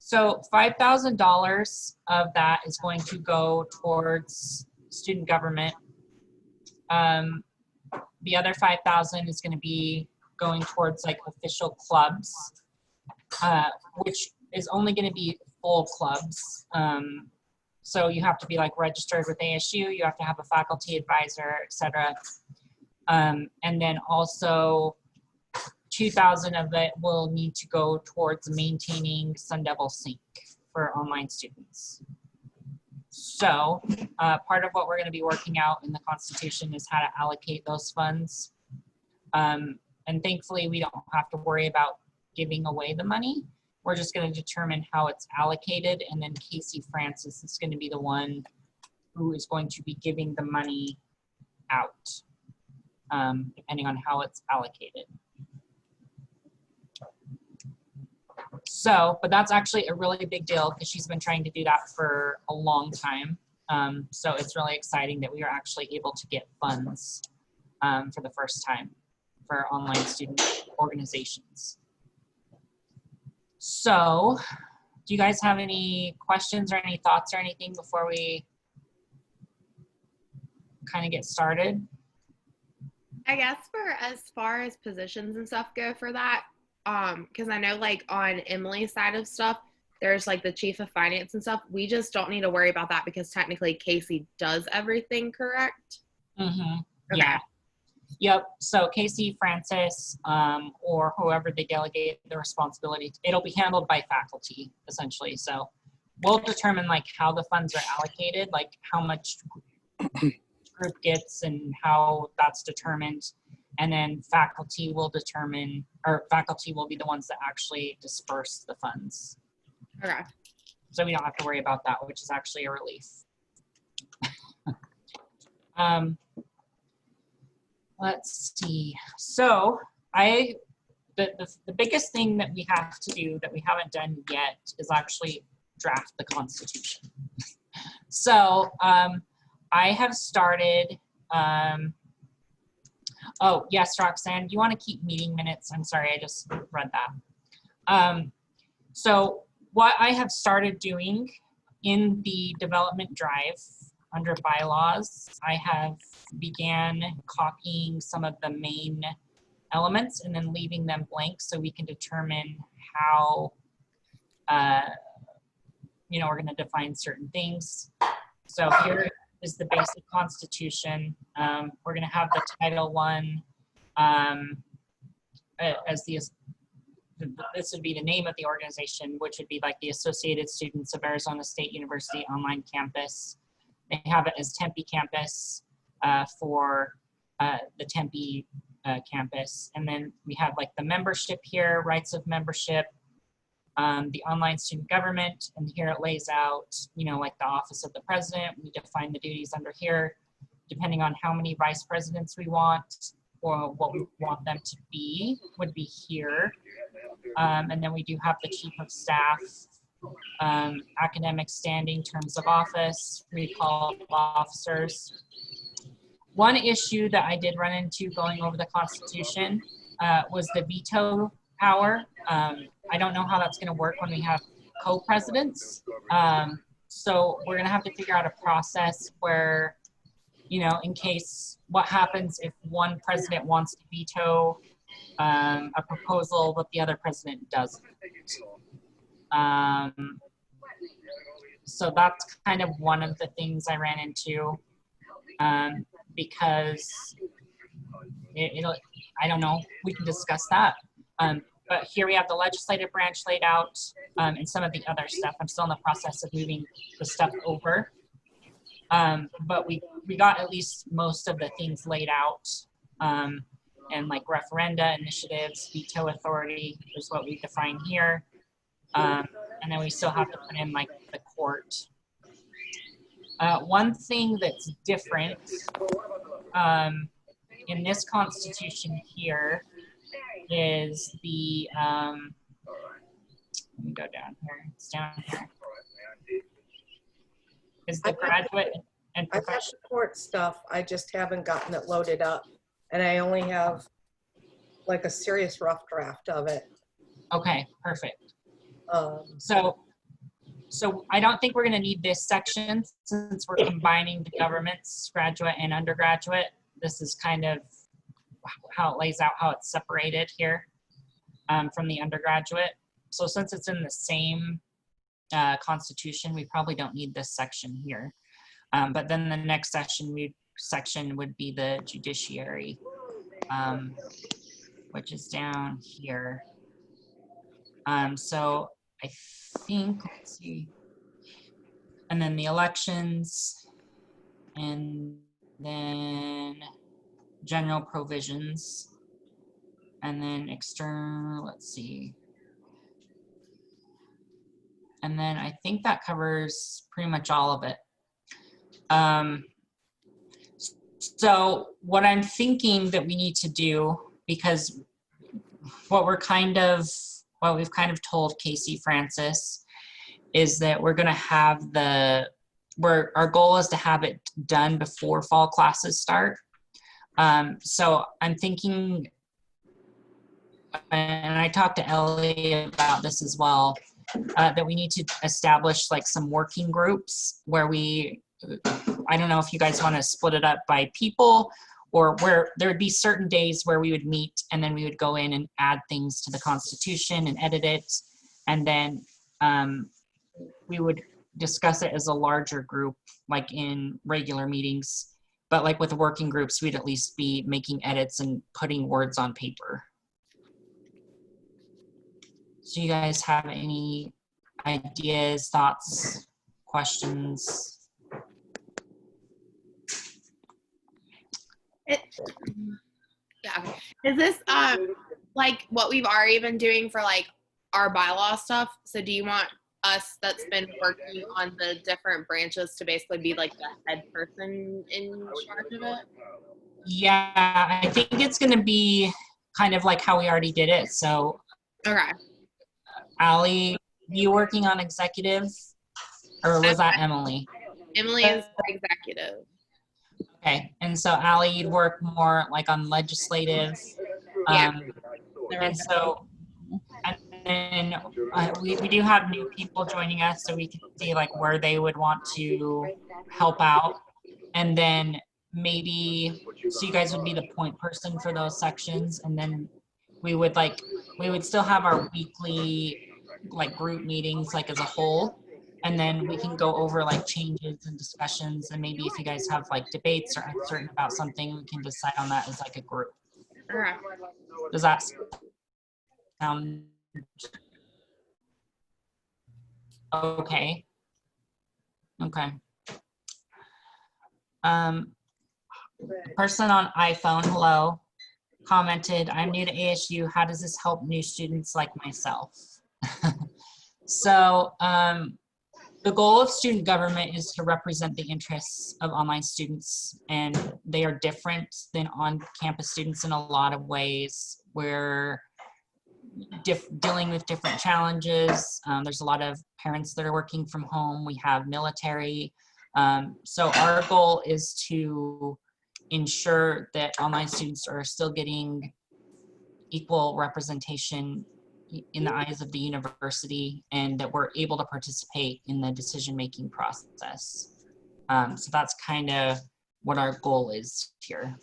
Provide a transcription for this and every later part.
So $5,000 of that is going to go towards student government. The other 5,000 is going to be going towards like official clubs, which is only going to be full clubs. So you have to be like registered with ASU, you have to have a faculty advisor, etc. And then also 2,000 of it will need to go towards maintaining Sun Devil Sync for online students. So part of what we're going to be working out in the Constitution is how to allocate those funds. And thankfully, we don't have to worry about giving away the money. We're just going to determine how it's allocated, and then Casey Francis is going to be the one who is going to be giving the money out, depending on how it's allocated. So, but that's actually a really big deal because she's been trying to do that for a long time. So it's really exciting that we are actually able to get funds for the first time for online student organizations. So, do you guys have any questions or any thoughts or anything before we kind of get started? I guess for as far as positions and stuff go for that, because I know like on Emily's side of stuff, there's like the chief of finance and stuff. We just don't need to worry about that because technically Casey does everything, correct? Mm-hmm. Okay. Yeah. Yep. So Casey Francis, or whoever they delegate the responsibility, it'll be handled by faculty essentially. So we'll determine like how the funds are allocated, like how much group gets and how that's determined. And then faculty will determine, or faculty will be the ones that actually disperse the funds. Okay. So we don't have to worry about that, which is actually a relief. Let's see. So the biggest thing that we have to do that we haven't done yet is actually draft the Constitution. So I have started, oh yes, Roxanne, do you want to keep meeting minutes? I'm sorry, I just read that. So what I have started doing in the development drive under bylaws, I have began copying some of the main elements and then leaving them blank so we can determine how, you know, we're going to define certain things. So here is the basic Constitution. We're going to have the Title I as this would be the name of the organization, which would be like the Associated Students of Arizona State University Online Campus. They have it as Tempe Campus for the Tempe campus. And then we have like the membership here, rights of membership, the online student government, and here it lays out, you know, like the office of the president. We define the duties under here, depending on how many vice presidents we want or what we want them to be would be here. And then we do have the chief of staff, academic standing, terms of office, recall of officers. One issue that I did run into going over the Constitution was the veto power. I don't know how that's going to work when we have co-presidents. So we're going to have to figure out a process where, you know, in case what happens if one president wants to veto a proposal but the other president doesn't. So that's kind of one of the things I ran into because I don't know, we can discuss that. But here we have the legislative branch laid out and some of the other stuff. I'm still in the process of moving the stuff over. But we got at least most of the things laid out, and like referenda, initiatives, veto authority is what we define here. And then we still have to put in like the court. One thing that's different in this Constitution here is the, let me go down here, it's down here, is the graduate and professional. I've got the court stuff, I just haven't gotten it loaded up. And I only have like a serious rough draft of it. Okay, perfect. Um, So So I don't think we're gonna need this section since we're combining the government's graduate and undergraduate. This is kind of how it lays out, how it's separated here from the undergraduate. So since it's in the same constitution, we probably don't need this section here. But then the next section would be the judiciary, which is down here. So I think, let's see, and then the elections, and then general provisions, and then external, let's see. And then I think that covers pretty much all of it. So what I'm thinking that we need to do, because what we've kind of told Casey Francis is that we're going to have our goal is to have it done before fall classes start. So I'm thinking, and I talked to Ellie about this as well, that we need to establish like some working groups where I don't know if you guys want to split it up by people, or where there would be certain days where we would meet and then we would go in and add things to the Constitution and edit it. And then we would discuss it as a larger group, like in regular meetings. But like with the working groups, we'd at least be making edits and putting words on paper. So you guys have any ideas, thoughts, questions? Yeah. Is this like what we've already been doing for like our bylaw stuff? So do you want us that's been working on the different branches to basically be like the head person in charge of it? Yeah, I think it's going to be kind of like how we already did it. So, Okay. Allie, you working on executive, or was that Emily? Emily is the executive. Okay, and so Allie, you'd work more like on legislative. Yeah. And so, and then we do have new people joining us, so we can see like where they would want to help out. And then maybe, so you guys would be the point person for those sections. And then we would still have our weekly like group meetings like as a whole. And then we can go over like changes and discussions, and maybe if you guys have like debates or uncertain about something, we can decide on that as like a group. Okay. Does that sound okay? Okay. Person on iPhone, hello, commented, I'm new to ASU. How does this help new students like myself? So the goal of student government is to represent the interests of online students, and they are different than on-campus students in a lot of ways. We're dealing with different challenges. There's a lot of parents that are working from home. We have military. So our goal is to ensure that online students are still getting equal representation in the eyes of the university, and that we're able to participate in the decision-making process. So that's kind of what our goal is here.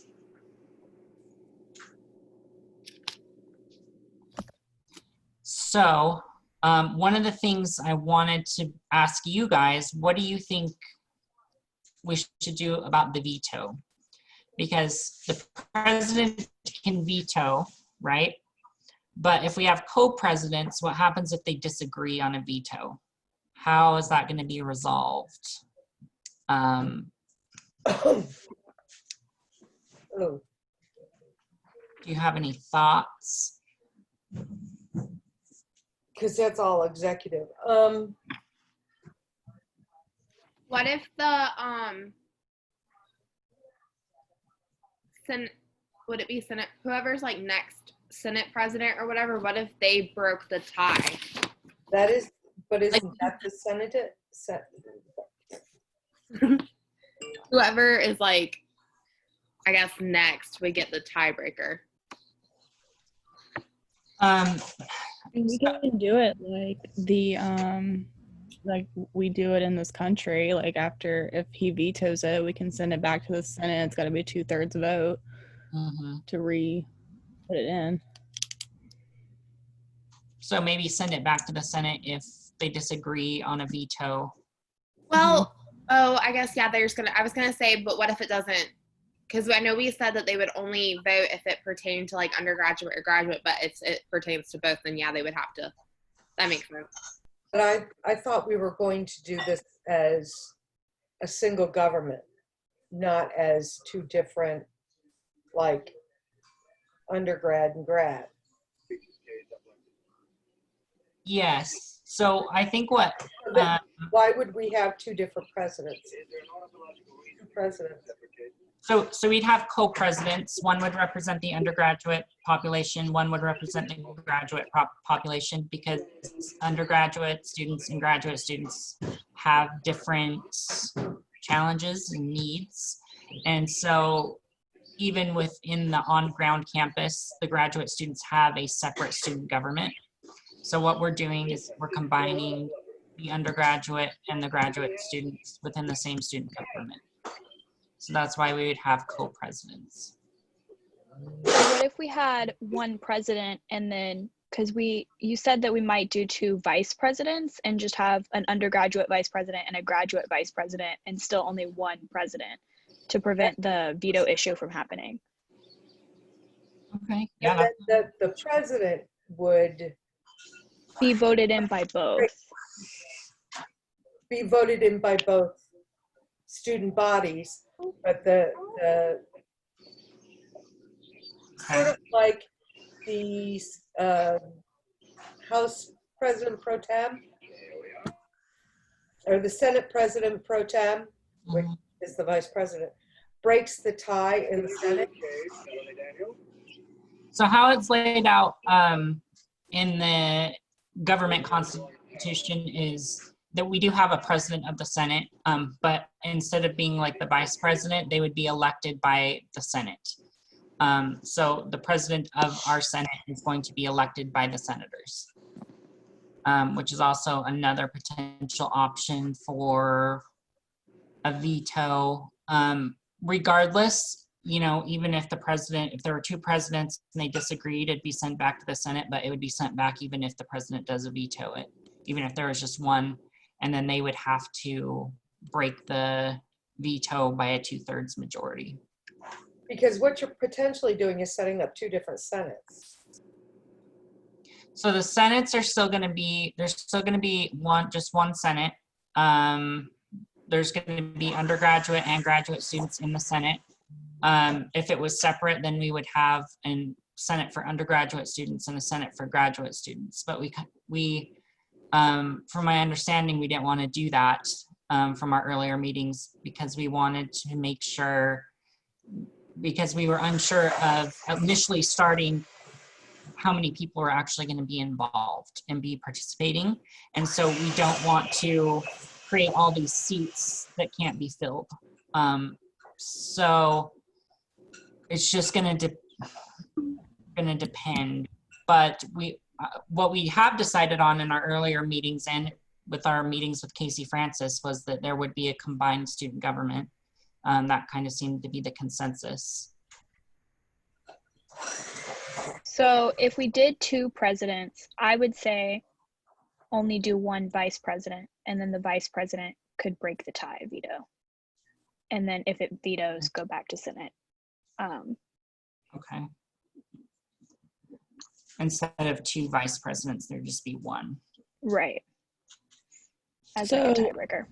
So one of the things I wanted to ask you guys, what do you think we should do about the veto? Because the president can veto, right? But if we have co-presidents, what happens if they disagree on a veto? How is that going to be resolved? Oh. Do you have any thoughts? Because that's all executive. What if the would it be Senate, whoever's like next Senate president or whatever, what if they broke the tie? That is, but isn't that the Senate? Whoever is like, I guess next, we get the tiebreaker. We can do it like the like we do it in this country. Like after, if he vetoes it, we can send it back to the Senate. It's got to be a 2/3 vote to put it in. So maybe send it back to the Senate if they disagree on a veto. Well, oh, I guess, yeah, I was gonna say, but what if it doesn't? Because I know we said that they would only vote if it pertained to like undergraduate or graduate, but if it pertains to both, then yeah, they would have to. That makes sense. But I thought we were going to do this as a single government, not as two different, like, undergrad and grad. Yes. So I think what Why would we have two different presidents? Two presidents. so we'd have co-presidents. One would represent the undergraduate population. One would represent the graduate population, because undergraduate students and graduate students have different challenges and needs. And so even within the on-ground campus, the graduate students have a separate student government. So what we're doing is we're combining the undergraduate and the graduate students within the same student government. So that's why we would have co-presidents. What if we had one president and then, because you said that we might do two vice presidents and just have an undergraduate vice president and a graduate vice president and still only one president to prevent the veto issue from happening. Okay. And Yeah. then the president would Be voted in by both. be voted in by both student bodies, but the sort of like the House President Pro Tem or the Senate President Pro Tem, which is the Vice President, breaks the tie in the Senate. So how it's laid out in the government constitution is that we do have a president of the Senate, but instead of being like the vice president, they would be elected by the Senate. So the president of our Senate is going to be elected by the senators, which is also another potential option for a veto. Regardless, you know, even if if there were two presidents and they disagreed, it'd be sent back to the Senate, but it would be sent back even if the president does veto it, even if there was just one, and then they would have to break the veto by a 2/3 majority. Because what you're potentially doing is setting up two different Senates. So the Senates are still going to be, there's still going to be just one Senate. There's going to be undergraduate and graduate students in the Senate. If it was separate, then we would have a Senate for undergraduate students and a Senate for graduate students. But from my understanding, we didn't want to do that from our earlier meetings because we wanted to make sure, because we were unsure of initially starting how many people are actually going to be involved and be participating. And so we don't want to create all these seats that can't be filled. So it's just going to depend. But what we have decided on in our earlier meetings and with our meetings with Casey Francis was that there would be a combined student government. That kind of seemed to be the consensus. So if we did two presidents, I would say only do one vice president, and then the vice president could break the tie veto. And then if it vetoes, go back to Senate. Okay. Instead of two vice presidents, there'd just be one. Right. As like a tiebreaker.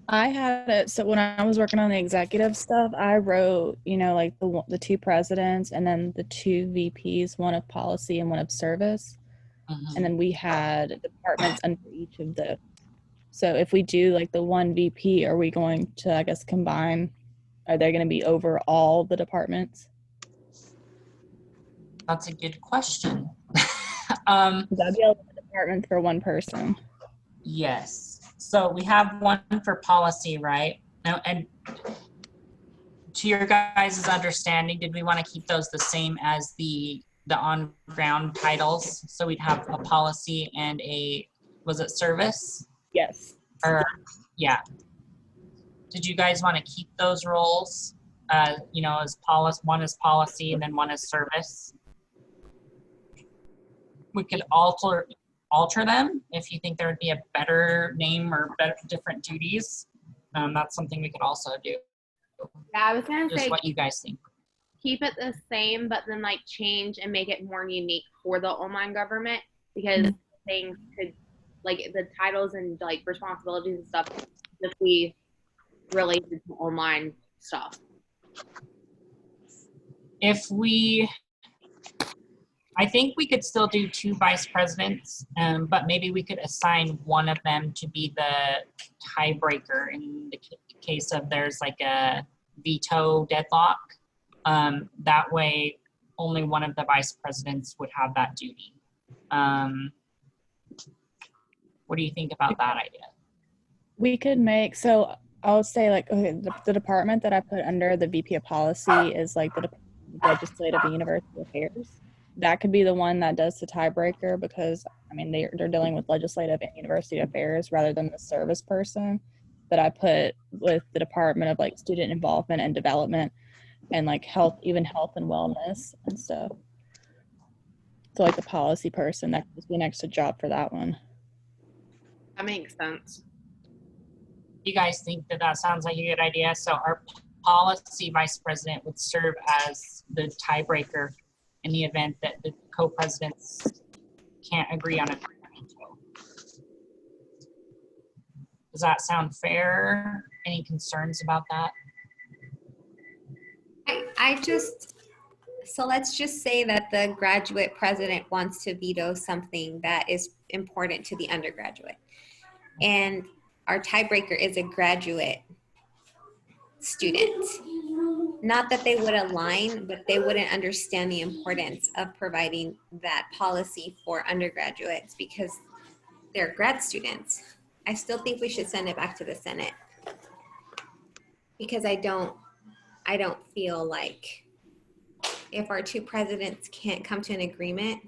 I had it, so when I was working on the executive stuff, I wrote, you know, like the two presidents and then the two VPs, one of policy and one of service. And then we had departments under each of the. So if we do like the one VP, are we going to, I guess, combine? Are they going to be over all the departments? That's a good question. That'd be a department for one person. Yes. So we have one for policy, right? Now, and to your guys' understanding, did we want to keep those the same as the on-ground titles? So we'd have a policy and was it service? Yes. Or, yeah. Did you guys want to keep those roles, you know, as policy, one is policy and then one is service? We could alter them if you think there would be a better name or better, different duties. That's something we could also do. Yeah, I was gonna Just say what you guys think. keep it the same, but then like change and make it more unique for the online government, because things could, like the titles and like responsibilities and stuff, just be related to online stuff. I think we could still do 2 vice presidents, but maybe we could assign one of them to be the tiebreaker in the case of there's like a veto deadlock. That way, only one of the vice presidents would have that duty. What do you think about that idea? We could make, so I'll say like, okay, the department that I put under the VP of policy is like the Department of Legislative and University Affairs. That could be the one that does the tiebreaker, because I mean they're dealing with legislative and university affairs rather than the service person that I put with the Department of like student involvement and development and like health, even health and wellness and stuff. So like the policy person, that could be an extra job for that one. That makes sense. You guys think that that sounds like a good idea? So our policy vice president would serve as the tiebreaker in the event that the co-presidents can't agree on a veto. Does that sound fair? Any concerns about that? So let's just say that the graduate president wants to veto something that is important to the undergraduate. And our tiebreaker is a graduate student. Not that they would align, but they wouldn't understand the importance of providing that policy for undergraduates because they're grad students. I still think we should send it back to the Senate because I don't feel like if our 2 presidents can't come to an agreement,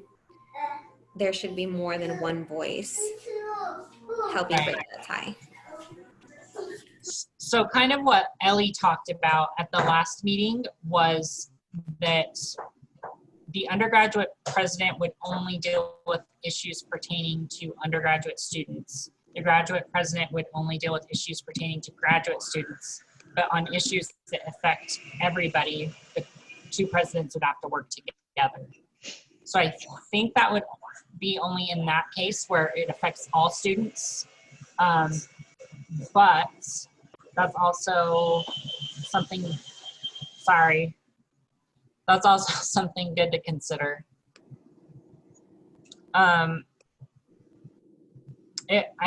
there should be more than one voice helping break that tie. So kind of what Ellie talked about at the last meeting was that the undergraduate president would only deal with issues pertaining to undergraduate students. The graduate president would only deal with issues pertaining to graduate students, but on issues that affect everybody, the 2 presidents would have to work together. So I think that would be only in that case where it affects all students. But that's also something, that's also something good to consider. I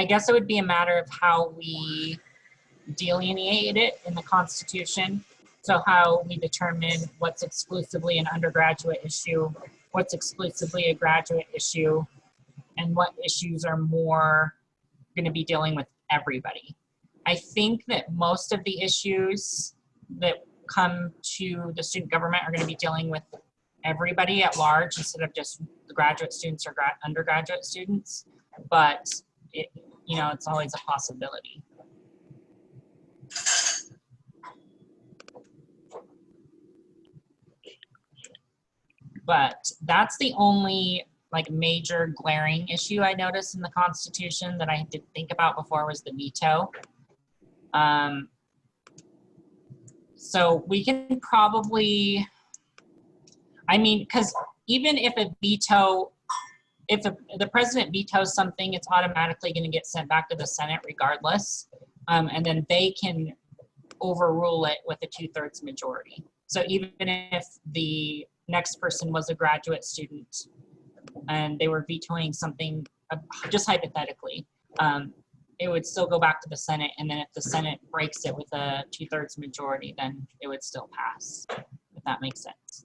guess it would be a matter of how we delineate it in the Constitution. So how we determine what's exclusively an undergraduate issue, what's exclusively a graduate issue, and what issues are more going to be dealing with everybody. I think that most of the issues that come to the student government are going to be dealing with everybody at large instead of just the graduate students or undergraduate students. But it, you know, it's always a possibility. But that's the only like major glaring issue I noticed in the Constitution that I didn't think about before was the veto. So we can probably, I mean, because even if a veto, if the president vetoes something, it's automatically going to get sent back to the Senate regardless. And then they can overrule it with a 2/3 majority. So even if the next person was a graduate student and they were vetoing something, just hypothetically, it would still go back to the Senate, and then if the Senate breaks it with a 2/3 majority, then it would still pass, if that makes sense.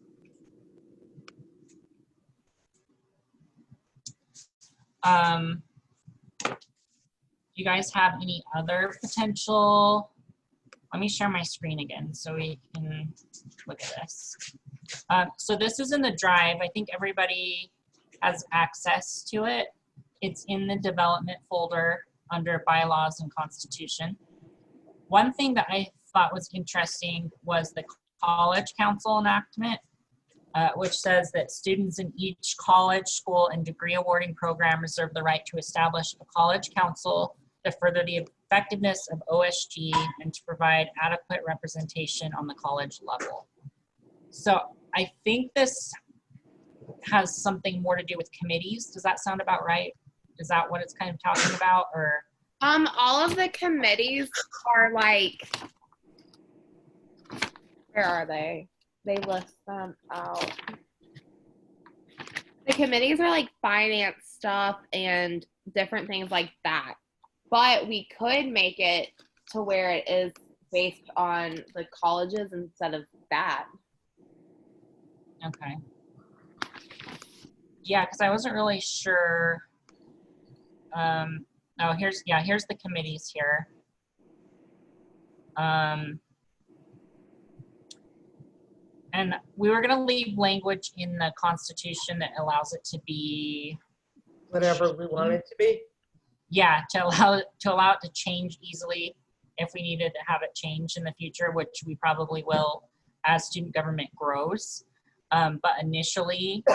You guys have any other potential? Let me share my screen again so we can look at this. So this is in the drive. I think everybody has access to it. It's in the development folder. under bylaws and constitution. One thing that I thought was interesting was the college council enactment, which says that students in each college, school, and degree awarding program reserve the right to establish a college council to further the effectiveness of OSG and to provide adequate representation on the college level. So I think this has something more to do with committees. Does that sound about right? Is that what it's kind of talking about, or? All of the committees are like, where are they? They list them out. The committees are like finance stuff and different things like that. But we could make it to where it is based on the colleges instead of that. Okay. Yeah, because I wasn't really sure. Oh, here's the committees here. And we were going to leave language in the Constitution that allows it to be Whatever we want it to be. Yeah, to allow it to change easily if we needed to have it change in the future, which we probably will as student government grows. But initially,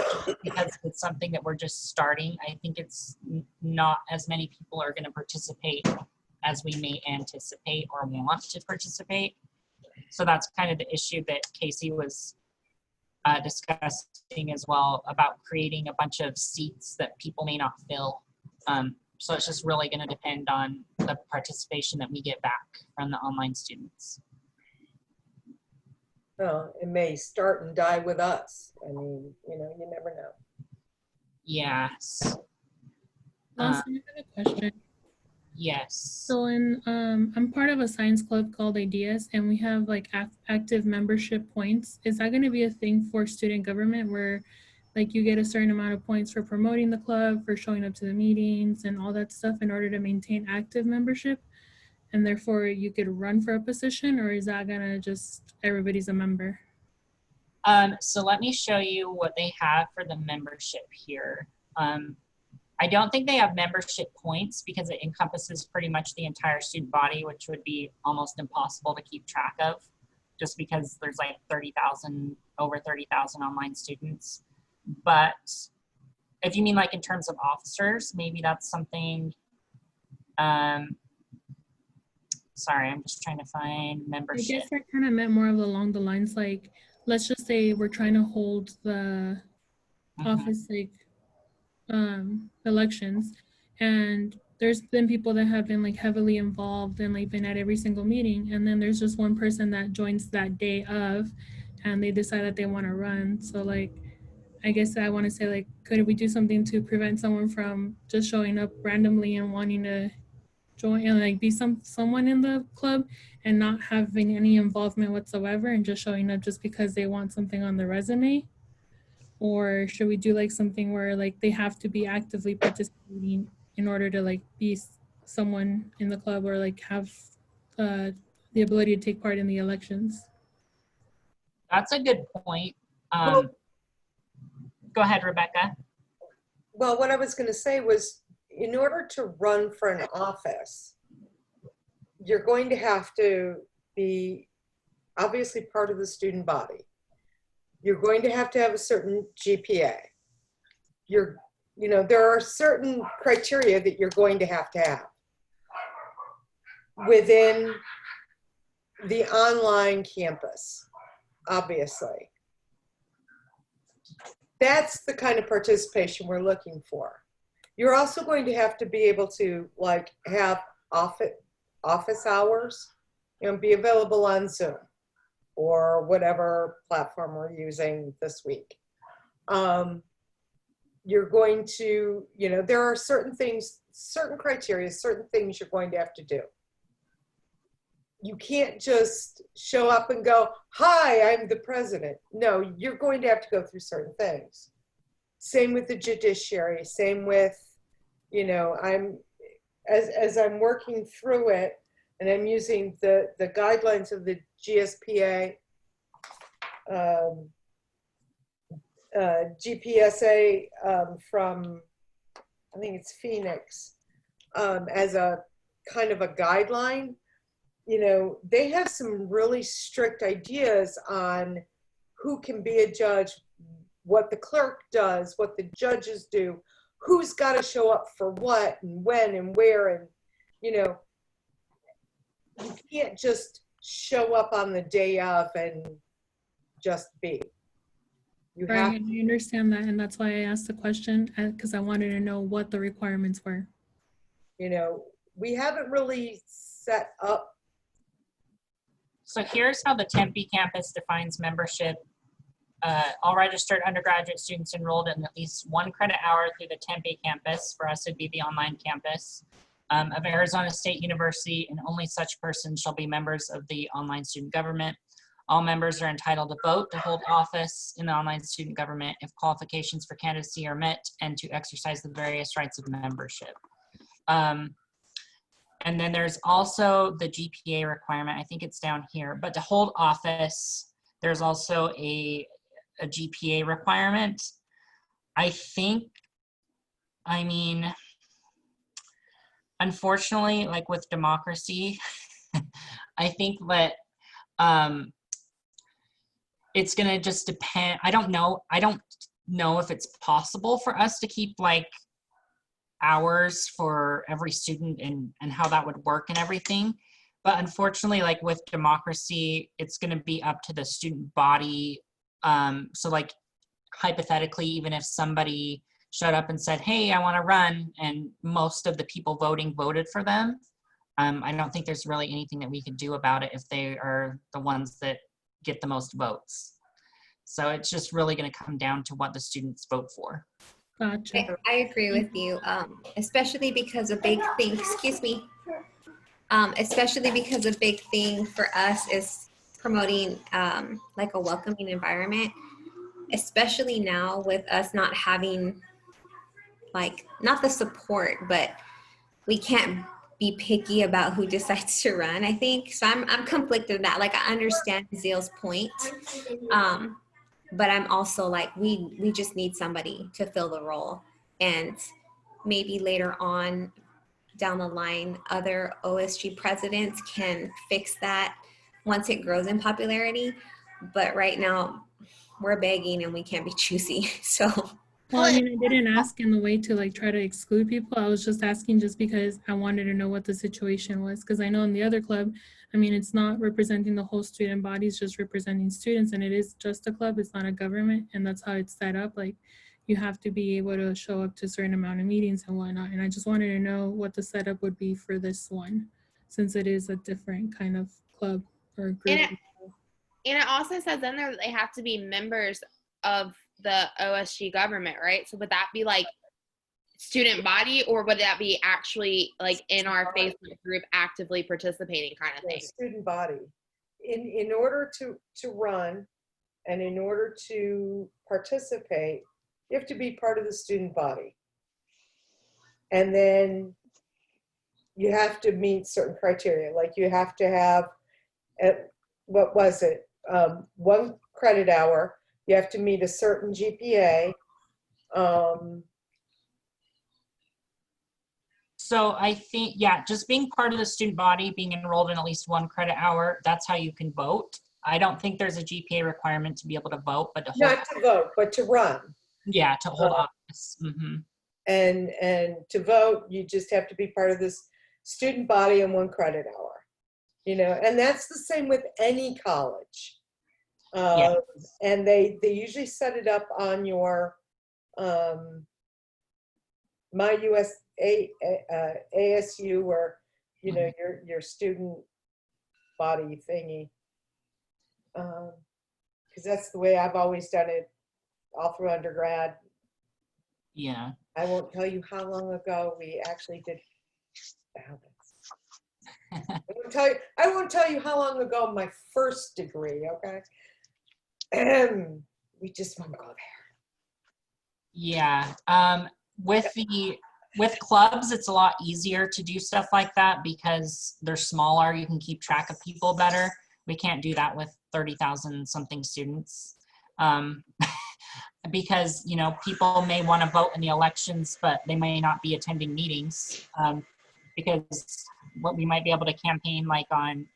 because it's something that we're just starting, I think it's not as many people are going to participate as we may anticipate or want to participate. So that's kind of the issue that Casey was discussing as well, about creating a bunch of seats that people may not fill. So it's just really going to depend on the participation that we get back from the online students. Well, it may start and die with us. I mean, you never know. Yes. Also, I have a question. Yes. So I'm part of a science club called Ideas, and we have like active membership points. Is that going to be a thing for student government where like you get a certain amount of points for promoting the club, for showing up to the meetings and all that stuff in order to maintain active membership? And therefore you could run for a position, or is that going to just everybody's a member? So let me show you what they have for the membership here. I don't think they have membership points because it encompasses pretty much the entire student body, which would be almost impossible to keep track of just because there's like over 30,000 online students. But if you mean like in terms of officers, maybe that's something, sorry, I'm just trying to find membership. I guess I kind of meant more of along the lines like, let's just say we're trying to hold the office like elections, and there's been people that have been like heavily involved and like been at every single meeting, and then there's just one person that joins that day of and they decide that they want to run. So like I guess I want to say like, could we do something to prevent someone from just showing up randomly and wanting to join and like be someone in the club and not having any involvement whatsoever and just showing up just because they want something on their resume? Or should we do like something where like they have to be actively participating in order to like be someone in the club or like have the ability to take part in the elections? That's a good point. Go ahead, Rebecca. Well, what I was going to say was, in order to run for an office, you're going to have to be obviously part of the student body. You're going to have a certain GPA. There are certain criteria that you're going to have within the online campus, obviously. That's the kind of participation we're looking for. You're also going to have to be able to like have office hours, be available on Zoom or whatever platform we're using this week. You're going to, there are certain things, certain criteria, certain things you're going to have to do. You can't just show up and go, hi, I'm the president. No, you're going to have to go through certain things. Same with the judiciary, same with, as I'm working through it and I'm using the guidelines of the GSPA, GPSA from, I think it's Phoenix. as a kind of a guideline, you know, they have some really strict ideas on who can be a judge, what the clerk does, what the judges do, who's got to show up for what and when and where. And, you know, you can't just show up on the day of and just be. You have, Right, I understand that, and that's why I asked the question, because I wanted to know what the requirements were. you know, we haven't really set up. So here's how the Tempe campus defines membership. All registered undergraduate students enrolled in at least 1 credit hour through the Tempe campus, for us it'd be the online campus, of Arizona State University, and only such persons shall be members of the online student government. All members are entitled to vote, to hold office in the online student government if qualifications for candidacy are met, and to exercise the various rights of membership. And then there's also the GPA requirement. I think it's down here, but to hold office, there's also a GPA requirement. I mean, unfortunately, like with democracy, I think that it's gonna just depend. I don't know if it's possible for us to keep like hours for every student and how that would work and everything. But unfortunately, like with democracy, it's gonna be up to the student body. So like hypothetically, even if somebody showed up and said, hey, I wanna run, and most of the people voting voted for them, I don't think there's really anything that we could do about it if they are the ones that get the most votes. So it's just really gonna come down to what the students vote for. Gotcha. I agree with you, especially because a big thing, excuse me, especially because a big thing for us is promoting like a welcoming environment, especially now with us not having like, not the support, but we can't be picky about who decides to run, I think. So I'm conflicted in that. Like, I understand Zeal's point, but I'm also like, we just need somebody to fill the role. And maybe later on down the line, other OSG presidents can fix that once it grows in popularity. But right now, we're begging and we can't be choosy. So. Well, I mean, I didn't ask in the way to like try to exclude people. I was just asking just because I wanted to know what the situation was. Because I know in the other club, I mean, it's not representing the whole student body, it's just representing students, and it is just a club, it's not a government, and that's how it's set up. Like, you have to be able to show up to a certain amount of meetings and whatnot. And I just wanted to know what the setup would be for this one, since it is a different kind of club or group. And it also says in there that they have to be members of the OSG government, right? So would that be like student body, or would that be actually like in our Facebook group actively participating kind of thing? Student body. In order to run and in order to participate, you have to be part of the student body. And then you have to meet certain criteria. Like you have to have, what was it? 1 credit hour. You have to meet a certain GPA. So I think, yeah, just being part of the student body, being enrolled in at least 1 credit hour, that's how you can vote. I don't think there's a GPA requirement to be able to vote, but to hold, Not to vote, but to run. yeah, to hold office. Mm-hmm. And to vote, you just have to be part of this student body in 1 credit hour. You know, and that's the same with any college. Yeah. And they usually set it up on your My ASU, or you know, your student body thingy, because that's the way I've always done it all through undergrad. Yeah. I won't tell you how long ago we actually did ballots. I won't tell you how long ago my first degree, okay? We just won't go there. Yeah. With clubs, it's a lot easier to do stuff like that because they're smaller. You can keep track of people better. We can't do that with 30,000 something students. Because, you know, people may want to vote in the elections, but they may not be attending meetings. because what we might be able to campaign like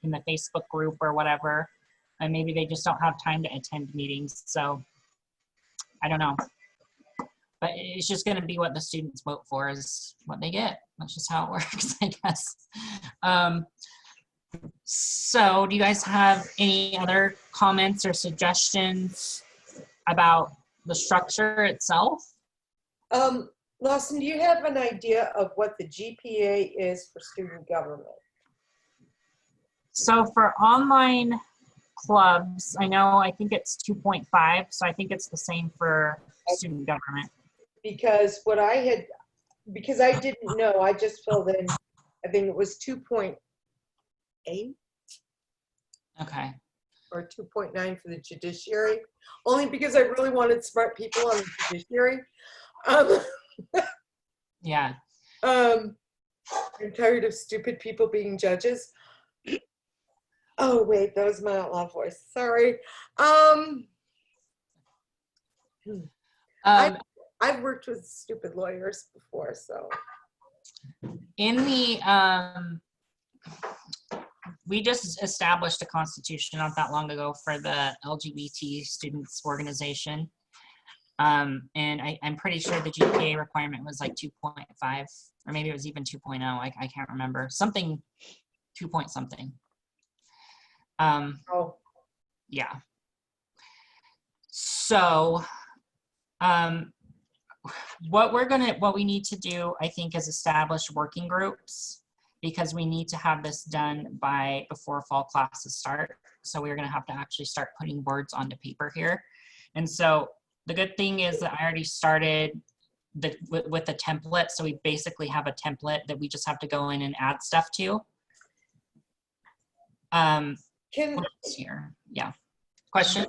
in the Facebook group or whatever, and maybe they just don't have time to attend meetings. So I don't know, but it's just going to be what the students vote for is what they get. That's just how it works, I guess. So do you guys have any other comments or suggestions about the structure itself? Lawson, do you have an idea of what the GPA is for student government? So for online clubs, I think it's 2.5. So I think it's the same for student government. Because because I didn't know, I just filled in, I think it was 2.8 Okay. or 2.9 for the judiciary, only because I really wanted smart people on the judiciary. Yeah. I'm tired of stupid people being judges. Oh wait, that was my out loud voice. Sorry. I've worked with stupid lawyers before, so. In the we just established a constitution not that long ago for the LGBT students organization. And I'm pretty sure the GPA requirement was like 2.5, or maybe it was even 2.0. I can't remember. Something 2 point something. Oh. Yeah. So what we need to do, I think, is establish working groups, because we need to have this done before fall classes start. So we're going to have to actually start putting words onto paper here. And so the good thing is that I already started with the template. So we basically have a template that we just have to go in and add stuff to. What's here? Yeah. Question?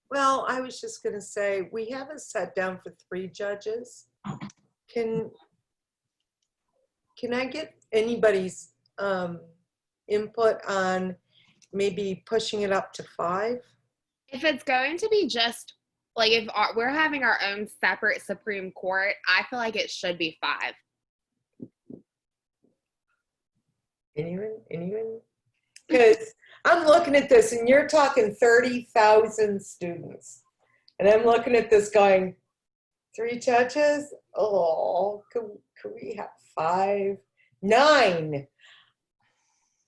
Well, I was just going to say, we haven't sat down for 3 judges. Can I get anybody's input on maybe pushing it up to 5? If it's going to be just like, if we're having our own separate Supreme Court, I feel like it should be 5. Anyone? Because I'm looking at this and you're talking 30,000 students. And I'm looking at this going, 3 judges? Oh, could we have 5? 9.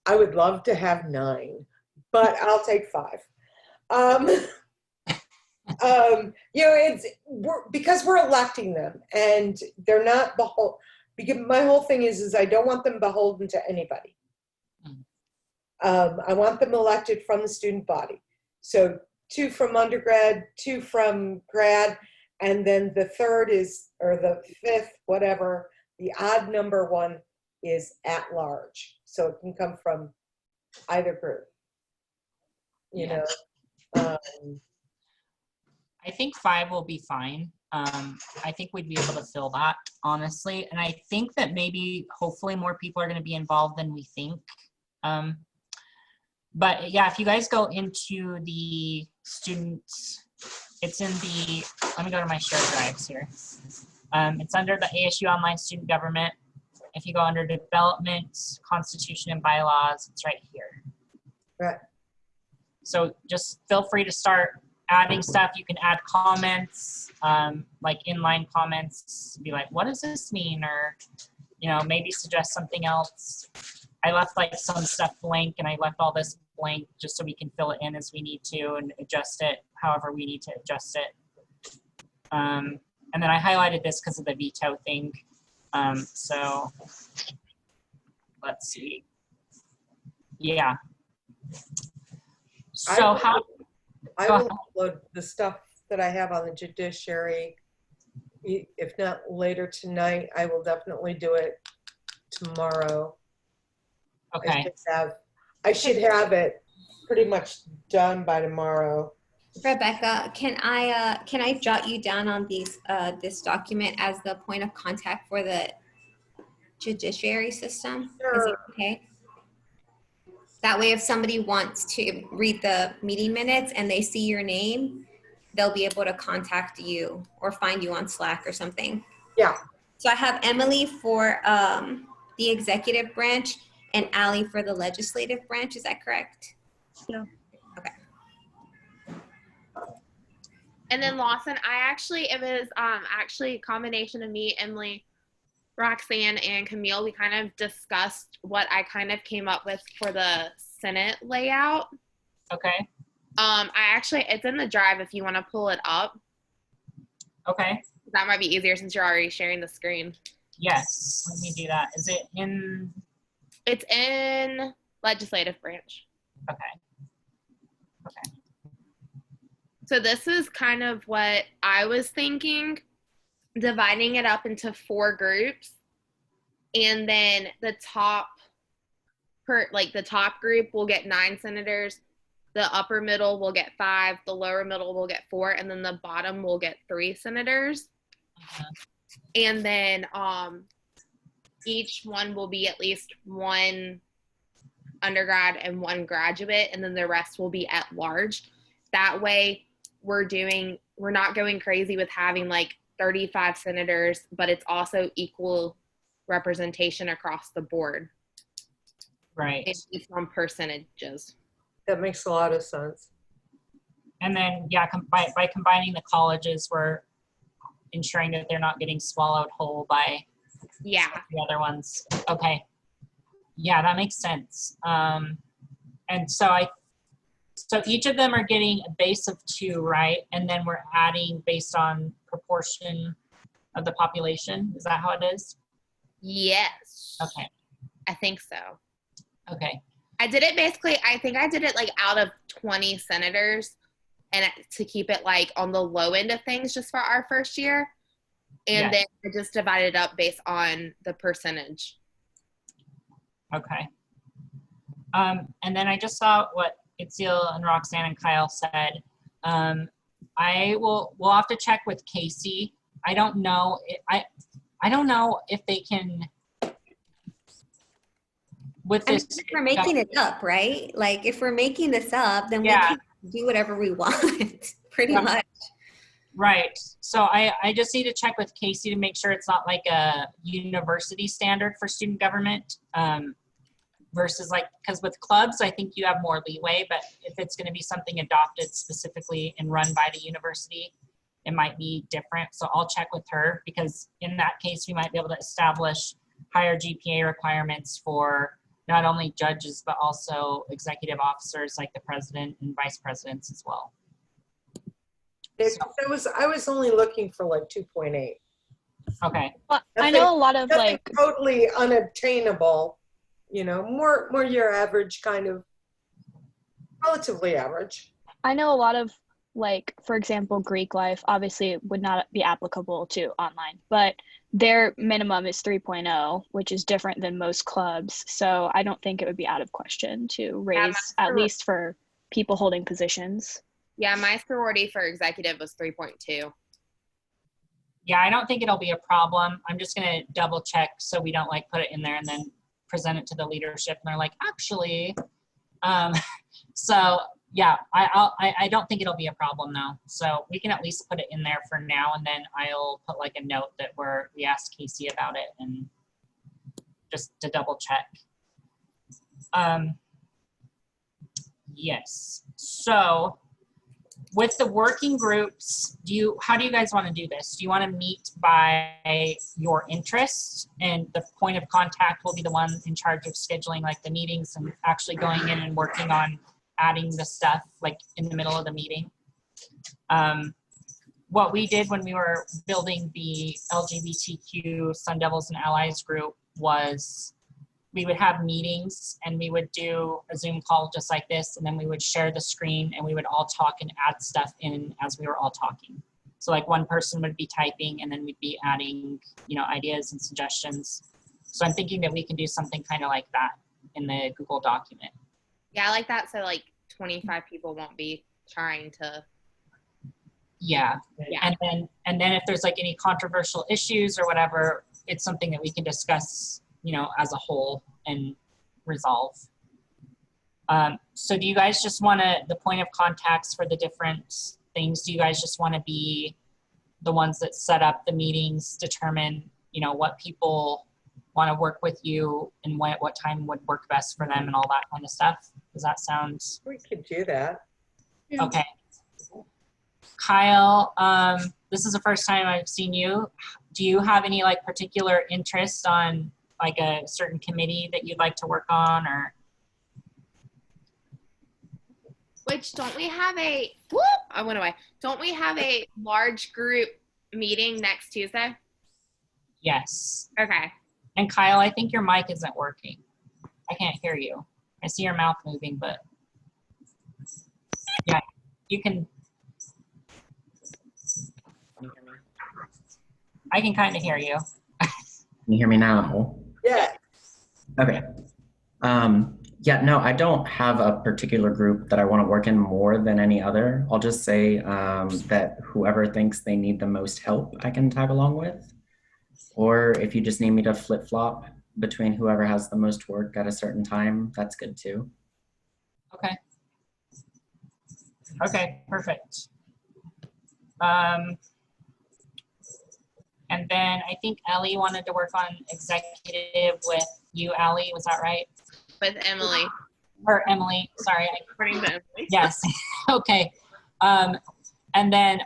I would love to have 9, but I'll take 5. Because we're electing them and they're not beholden. Because my whole thing is I don't want them beholden to anybody. I want them elected from the student body. So 2 from undergrad, 2 from grad, and then the 3rd is, or the 5th, whatever, the odd number one is at large. So it can come from either group, you know. I think 5 will be fine. I think we'd be able to fill that, honestly. And I think that maybe, hopefully, more people are going to be involved than we think. But yeah, if you guys go into the students, it's in the, let me go to my shared drives here. It's under the ASU Online Student Government. If you go under Development, Constitution, and Bylaws, it's right here. Right. So just feel free to start adding stuff. You can add comments, like inline comments, be like, what does this mean? Or, maybe suggest something else. I left like some stuff blank, and I left all this blank just so we can fill it in as we need to and adjust it however we need to adjust it. And then I highlighted this because of the veto thing. So let's see. Yeah. So I will upload the stuff that I have on the judiciary. If not later tonight, I will definitely do it tomorrow. Okay. I should have it pretty much done by tomorrow. Rebecca, can I jot you down on this document as the point of contact for the judiciary system? Sure. Is it okay? That way, if somebody wants to read the meeting minutes and they see your name, they'll be able to contact you or find you on Slack or something. Yeah. So I have Emily for the executive branch and Ally for the legislative branch. Is that correct? Yeah. Okay. And then Lawson, it was actually a combination of me, Emily, Roxanne, and Camille. We kind of discussed what I kind of came up with for the Senate layout. Okay. It's in the drive if you want to pull it up. Okay. That might be easier since you're already sharing the screen. Yes. Let me do that. Is it in? It's in legislative branch. Okay. Okay. So this is kind of what I was thinking, dividing it up into 4 groups. And then the top group will get 9 senators. The upper middle will get 5. The lower middle will get 4. And then the bottom will get 3 senators. And then each one will be at least 1 undergrad and 1 graduate. And then the rest will be at large. That way we're not going crazy with having like 35 senators, but it's also equal representation across the board. Right. It's on percentages. That makes a lot of sense. And then, yeah, by combining the colleges, we're ensuring that they're not getting swallowed whole by the other ones. Okay. Yeah, that makes sense. And so each of them are getting a base of 2, right? And then we're adding based on proportion of the population. Is that how it is? Yes. Okay. I think so. Okay. I did it like out of 20 senators, and to keep it like on the low end of things just for our first year. And then I just divided it up based on the percentage. Okay. And then I just saw what Itziel and Roxanne and Kyle said. We'll have to check with Casey. I don't know. I don't know if they can with this. If we're making it up, right? Like if we're making this up, then we can do whatever we want, pretty much. Right. So I just need to check with Casey to make sure it's not like a university standard for student government. Versus like, because with clubs, I think you have more leeway, but if it's going to be something adopted specifically and run by the university, it might be different. So I'll check with her, because in that case, we might be able to establish higher GPA requirements for not only judges, but also executive officers like the president and vice presidents as well. I was only looking for like 2.8. Okay. Well, I know a lot of like totally unobtainable. You know, more your average, kind of relatively average. I know a lot of like, for example, Greek life obviously would not be applicable to online, but their minimum is 3.0, which is different than most clubs. So I don't think it would be out of question to raise at least for people holding positions. Yeah, my sorority for executive was 3.2. Yeah, I don't think it'll be a problem. I'm just going to double check so we don't like put it in there and then present it to the leadership and they're like, actually, so yeah, I don't think it'll be a problem now. So we can at least put it in there for now, and then I'll put like a note that we asked Casey about it and just to double check. Yes. So with the working groups, how do you guys want to do this? Do you want to meet by your interests, and the point of contact will be the one in charge of scheduling like the meetings and actually going in and working on adding the stuff like in the middle of the meeting? What we did when we were building the LGBTQ Sun Devils and Allies group was we would have meetings and we would do a Zoom call just like this, and then we would share the screen and we would all talk and add stuff in as we were all talking. So like one person would be typing and then we'd be adding, ideas and suggestions. So I'm thinking that we can do something kind of like that in the Google document. Yeah, I like that. So like 25 people won't be trying to. Yeah. And then if there's like any controversial issues or whatever, it's something that we can discuss as a whole and resolve. So do you guys just want the point of contacts for the different things, do you guys just want to be the ones that set up the meetings, determine, what people want to work with you and what time would work best for them and all that kind of stuff. Does that sound We could do that. Yeah. okay? Kyle, this is the first time I've seen you. Do you have any like particular interest on like a certain committee that you'd like to work on, or? Which don't we have a, whoop, I went away. Don't we have a large group meeting next Tuesday? Yes. Okay. And Kyle, I think your mic isn't working. I can't hear you. I see your mouth moving, but yeah, you can. I can kind of hear you. Can you hear me now? Yeah. Okay. Yeah, no, I don't have a particular group that I want to work in more than any other. I'll just say that whoever thinks they need the most help, I can tag along with. Or if you just need me to flip-flop between whoever has the most work at a certain time, that's good too. Okay. Okay, perfect. And then I think Ellie wanted to work on executive with you, Ellie. Was that right? With Emily. Or Emily, sorry. According to Emily. Yes, okay. And then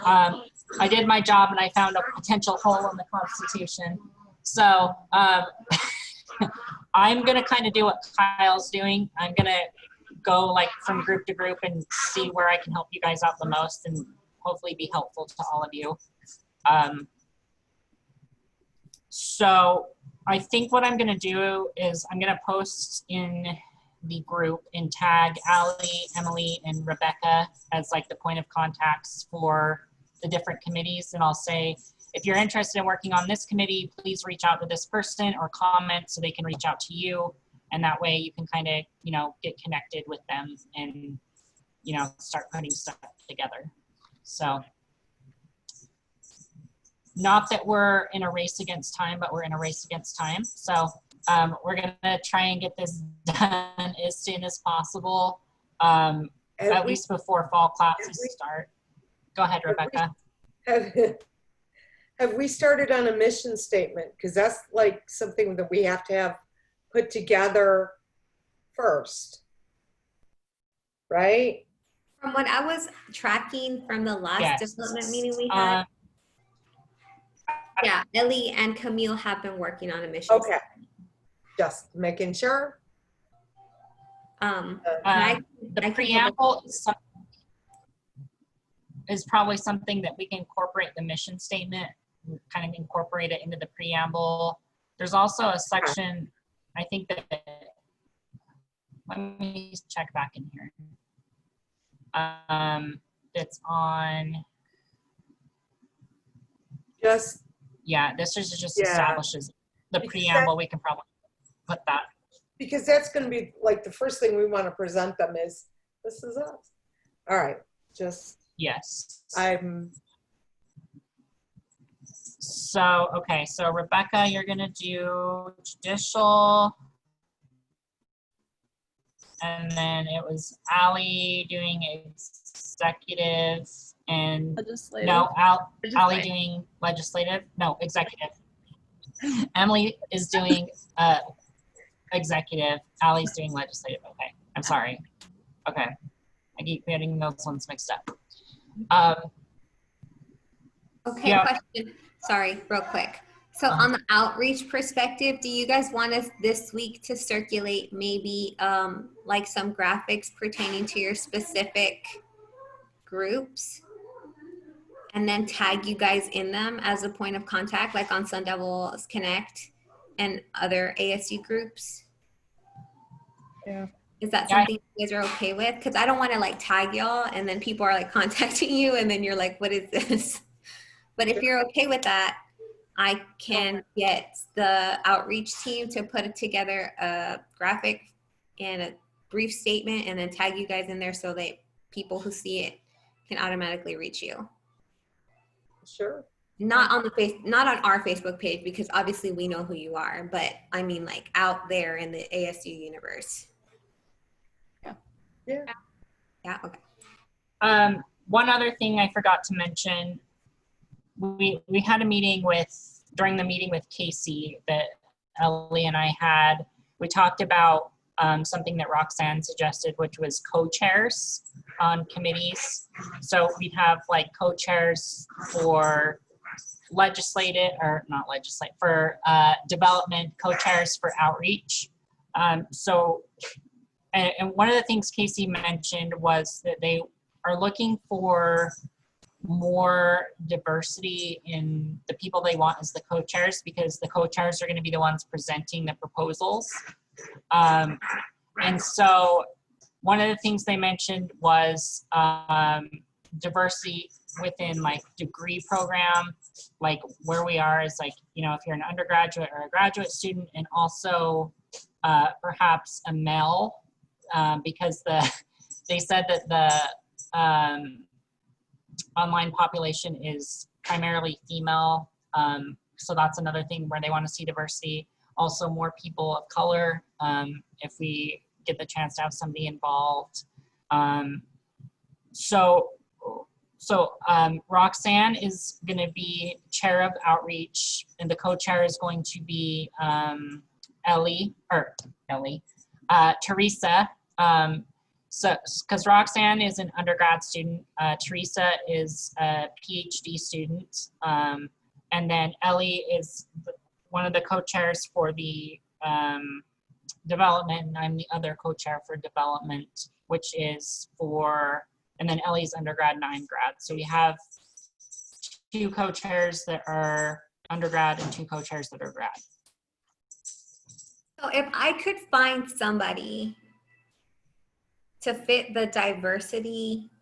I did my job and I found a potential hole in the Constitution. So I'm gonna kind of do what Kyle's doing. I'm gonna go like from group to group and see where I can help you guys out the most and hopefully be helpful to all of you. So I think what I'm gonna do is I'm gonna post in the group and tag Allie, Emily, and Rebecca as like the point of contacts for the different committees. And I'll say, if you're interested in working on this committee, please reach out to this person or comment so they can reach out to you. And that way you can kind of, you know, get connected with them and, you know, start putting stuff together. So not that we're in a race against time, but we're in a race against time. So we're gonna try and get this done as soon as possible, at least before fall classes start. Go ahead, Rebecca. Have we started on a mission statement? Because that's like something that we have to have put together first, right? From what I was tracking from the last Yes. development meeting we had, yeah, Ellie and Camille have been working on a mission. Okay, just making sure. The The preamble is probably something that we can incorporate the mission statement, kind of incorporate it into the preamble. There's also a section, I think that, let me check back in here. It's on, Just, yeah, this is just Yeah. establishes the Because preamble. We can probably put that. because that's going to be like the first thing we want to present them is, this is us. All right, just, Yes. So, okay, so Rebecca, you're gonna do judicial. And then it was Allie doing executive and, Legislative. no, Allie Legislative. doing legislative, no, executive. Emily is doing executive, Allie's doing legislative, okay, I'm sorry. Okay, I keep getting those ones mixed up. Okay, Yeah. question. Sorry, real quick. So on the outreach perspective, do you guys want us this week to circulate maybe like some graphics pertaining to your specific groups? And then tag you guys in them as a point of contact, like on Sun Devils Connect and other ASU groups? Yeah. Is that Yeah. something you guys are okay with? Because I don't want to like tag y'all and then people are like contacting you and then you're like, what is this? But if you're okay with that, I can get the outreach team to put together a graphic and a brief statement and then tag you guys in there so that people who see it can automatically reach you. sure. Not on our Facebook page, because obviously we know who you are, but I mean like out there in the ASU universe. Yeah. Yeah, okay. One other thing I forgot to mention, we had a meeting with during the meeting with Casey that Ellie and I had, we talked about something that Roxanne suggested, which was co-chairs on committees. So we'd have like co-chairs for development, co-chairs for outreach. And one of the things Casey mentioned was that they are looking for more diversity in the people they want as the co-chairs, because the co-chairs are going to be the ones presenting the proposals. And so one of the things they mentioned was diversity within like degree program, like where we are is like, you know, if you're an undergraduate or a graduate student, and also perhaps a male, because they said that the online population is primarily female. So that's another thing where they want to see diversity. Also more people of color, if we get the chance to have somebody involved. So Roxanne is going to be chair of outreach, and the co-chair is going to be Teresa. So, because Roxanne is an undergrad student, Teresa is a PhD student, and then Ellie is one of the co-chairs for the development, and I'm the other co-chair for development, which is for, and then Ellie's undergrad and I'm grad. So we have 2 co-chairs that are undergrad and 2 co-chairs that are grad. So if I could find somebody to fit the diversity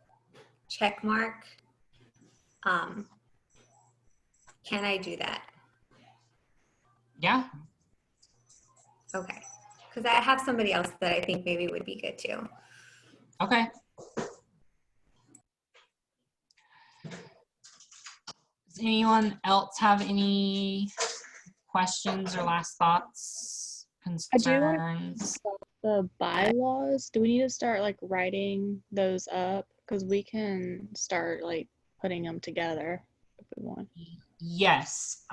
check mark, can I do that? Yeah. Okay, because I have somebody else that I think maybe would be good too. Okay. Does anyone else have any questions or last thoughts, concerns? The bylaws, do we need to start like writing those up? Because we can start like putting them together if we want. Yes.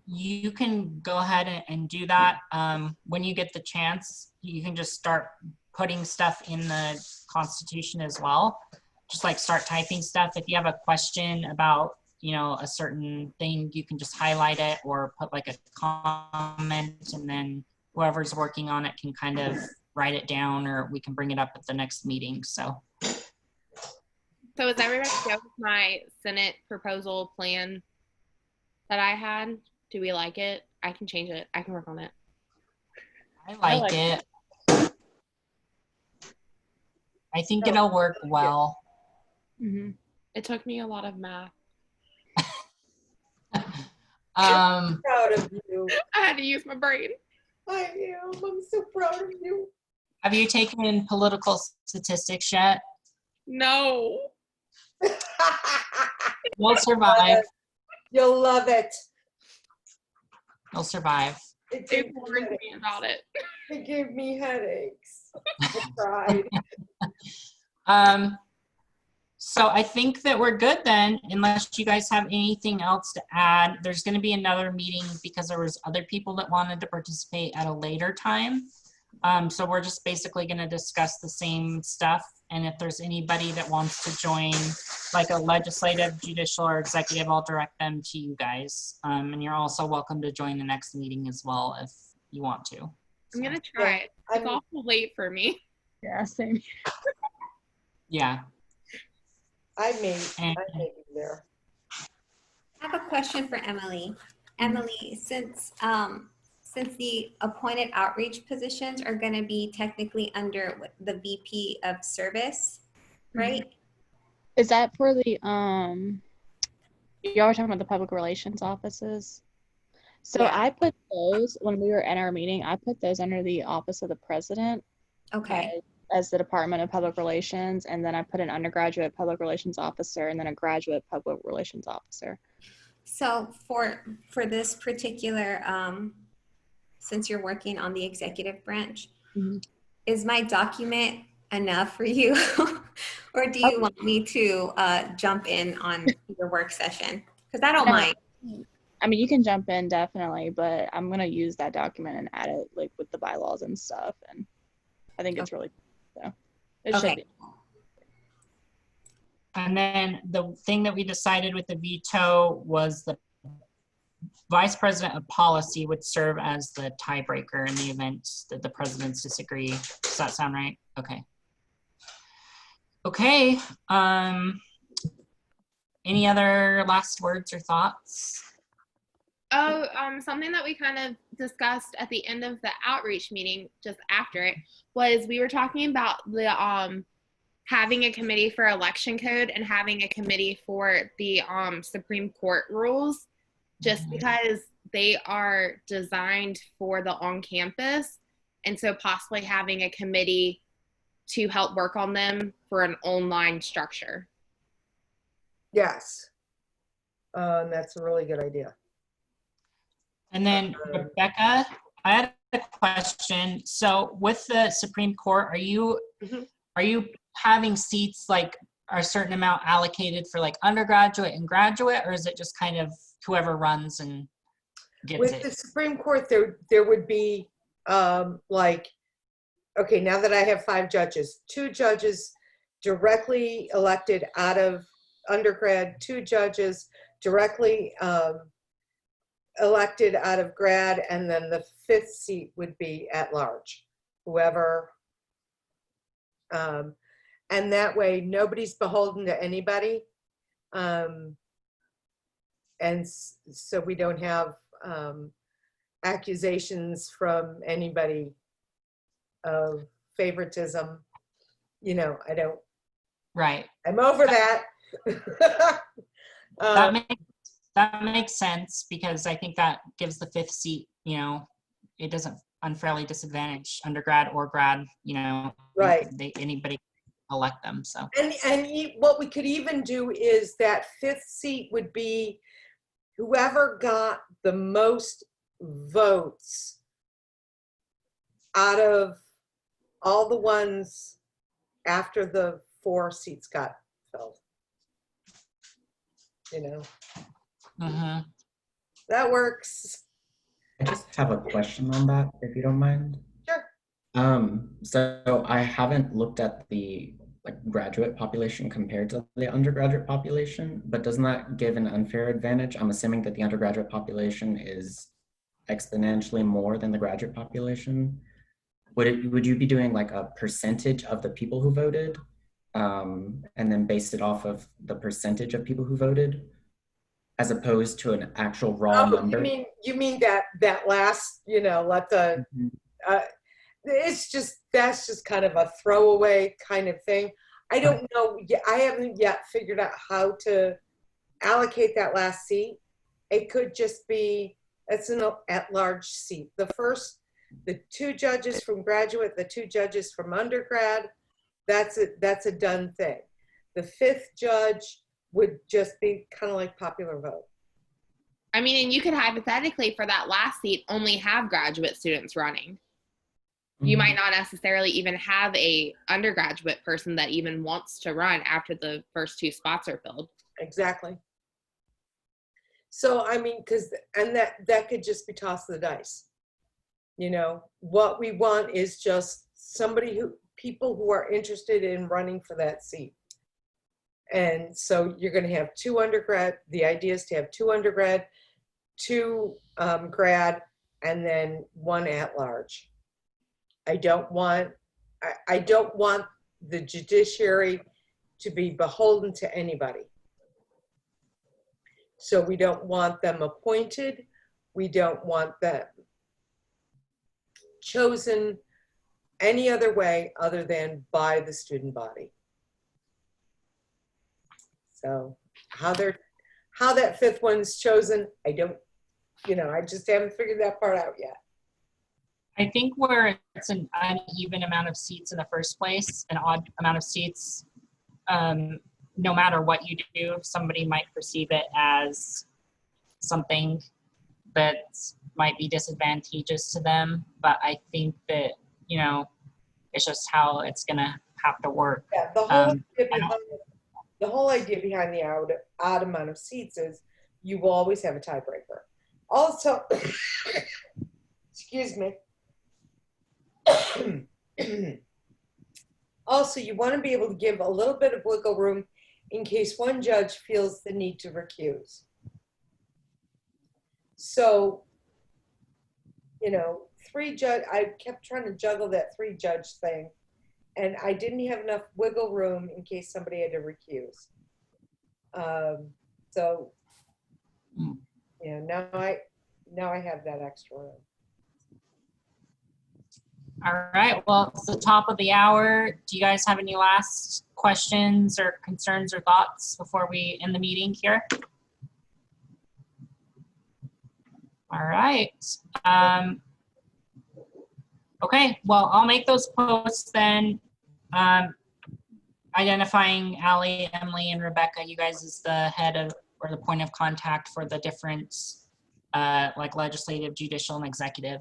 You can go ahead and do that. When you get the chance, you can just start putting stuff in the Constitution as well. Just like start typing stuff. If you have a question about, you know, a certain thing, you can just highlight it or put like a comment, and then whoever's working on it can kind of write it down, or we can bring it up at the next meeting. So is everybody go with my Senate proposal plan that I had? Do we like it? I can change it. I can work on it. I like it. I think it'll work well. Mm-hmm. It took me a lot of math. I'm proud of you. I had to use my brain. I am. I'm so proud of you. Have you taken political statistics yet? No. You'll survive. You'll love it. You'll survive. They warned me about it. It gave me headaches. I cried. So I think that we're good then, unless you guys have anything else to add. There's going to be another meeting because there was other people that wanted to participate at a later time. So we're just basically going to discuss the same stuff. And if there's anybody that wants to join, like a legislative, judicial, or executive, I'll direct them to you guys. And you're also welcome to join the next meeting as well if you want to. I'm going to try it. It's awful late for me. Yeah, same. Yeah. I may be there. I have a question for Emily. Emily, since the appointed outreach positions are going to be technically under the VP of service, right? Is that for the y'all were talking about the public relations offices? So Yeah. I put those when we were in our meeting. I put those under the office of the president. Okay. As the Department of Public Relations, and then I put an undergraduate public relations officer and then a graduate public relations officer. So for this particular, since you're working on the executive branch, is my document enough for you? Or do you want me to jump in on your work session? Because I don't mind. I mean, you can jump in definitely, but I'm gonna use that document and add it like with the bylaws and stuff, and I think it's really so it should Okay. be. And then the thing that we decided with the veto was the vice president of policy would serve as the tiebreaker in the event that the presidents disagree. Does that sound right? Okay. Okay. Any other last words or thoughts? Oh, something that we kind of discussed at the end of the outreach meeting, just after it, was we were talking about the having a committee for election code and having a committee for the Supreme Court rules, just because they are designed for the on-campus, and so possibly having a committee to help work on them for an online structure. Yes. That's a really good idea. And then Rebecca, I had a question. So with the Supreme Court, are you having seats like a certain amount allocated for like undergraduate and graduate, or is it just kind of whoever runs and gets With it? the Supreme Court, there would be like, okay, now that I have 5 judges, 2 judges directly elected out of undergrad, 2 judges directly elected out of grad, and then the 5th seat would be at large, whoever. And that way, nobody's beholden to anybody. And so we don't have accusations from anybody of favoritism. You know, I don't. Right. I'm over that. That makes sense, because I think that gives the 5th seat, you know, it doesn't unfairly disadvantage undergrad or grad, you know, Right. Anybody can elect them. So. And what we could even do is that 5th seat would be whoever got the most votes out of all the ones after the 4 seats got filled. You know, that works. I just have a question on that, if you don't mind. Sure. So I haven't looked at the graduate population compared to the undergraduate population, but doesn't that give an unfair advantage? I'm assuming that the undergraduate population is exponentially more than the graduate population. Would you be doing like a percentage of the people who voted, and then based it off of the percentage of people who voted, as opposed to an actual raw number? You mean that last, you know, let the that's just kind of a throwaway kind of thing. I don't know. I haven't yet figured out how to allocate that last seat. It could just be, it's an at-large seat. The 2 judges from graduate, the 2 judges from undergrad, that's a done thing. The 5th judge would just be kind of like popular vote. I mean, and you could hypothetically, for that last seat, only have graduate students running. You might not necessarily even have a undergraduate person that even wants to run after the first 2 spots are filled. Exactly. So, I mean, and that could just be tossed to the dice. You know, what we want is just people who are interested in running for that seat. And so you're going to have 2 undergrad. The idea is to have 2 undergrad, 2 grad, and then 1 at large. I don't want the judiciary to be beholden to anybody. So we don't want them appointed. We don't want them chosen any other way other than by the student body. So how that 5th one's chosen, I just haven't figured that part out yet. I think where it's an uneven amount of seats in the first place, an odd amount of seats, no matter what you do, somebody might perceive it as something that might be disadvantageous to them. But I think that, you know, it's just how it's going to have to work. Yeah, the whole idea behind the odd amount of seats is you will always have a tiebreaker. Also, excuse me. Also, you want to be able to give a little bit of wiggle room in case one judge feels the need to recuse. So, you know, I kept trying to juggle that 3-judge thing, and I didn't have enough wiggle room in case somebody had to recuse. So, you know, now I have that extra room. All right, well, it's the top of the hour. Do you guys have any last questions or concerns or thoughts before we end the meeting here? All right. Okay, well, I'll make those posts then. Identifying Allie, Emily, and Rebecca, you guys as the head of, or the point of contact for the different like legislative, judicial, and executive.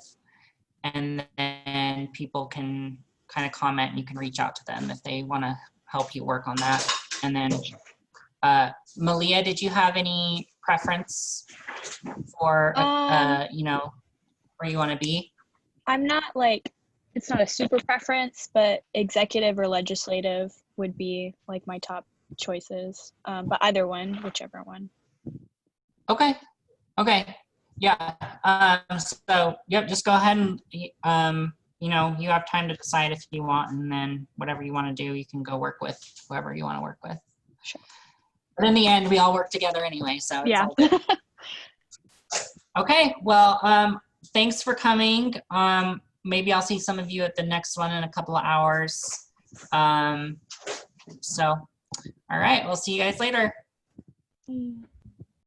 And then people can kind of comment and you can reach out to them if they want to help you work on that. And then Malia, did you have any preference for, you know, where you want to be? I'm not like, it's not a super preference, but executive or legislative would be like my top choices. But either one, whichever one. Okay. Okay. Yeah. So, yep, just go ahead and, you know, you have time to decide if you want, and then whatever you want to do, you can go work with whoever you want to work with. Sure. But in the end, we all work together anyway, so it's Yeah. all good. Okay. Well, thanks for coming. Maybe I'll see some of you at the next one in a couple of hours. So, all right. We'll see you guys later.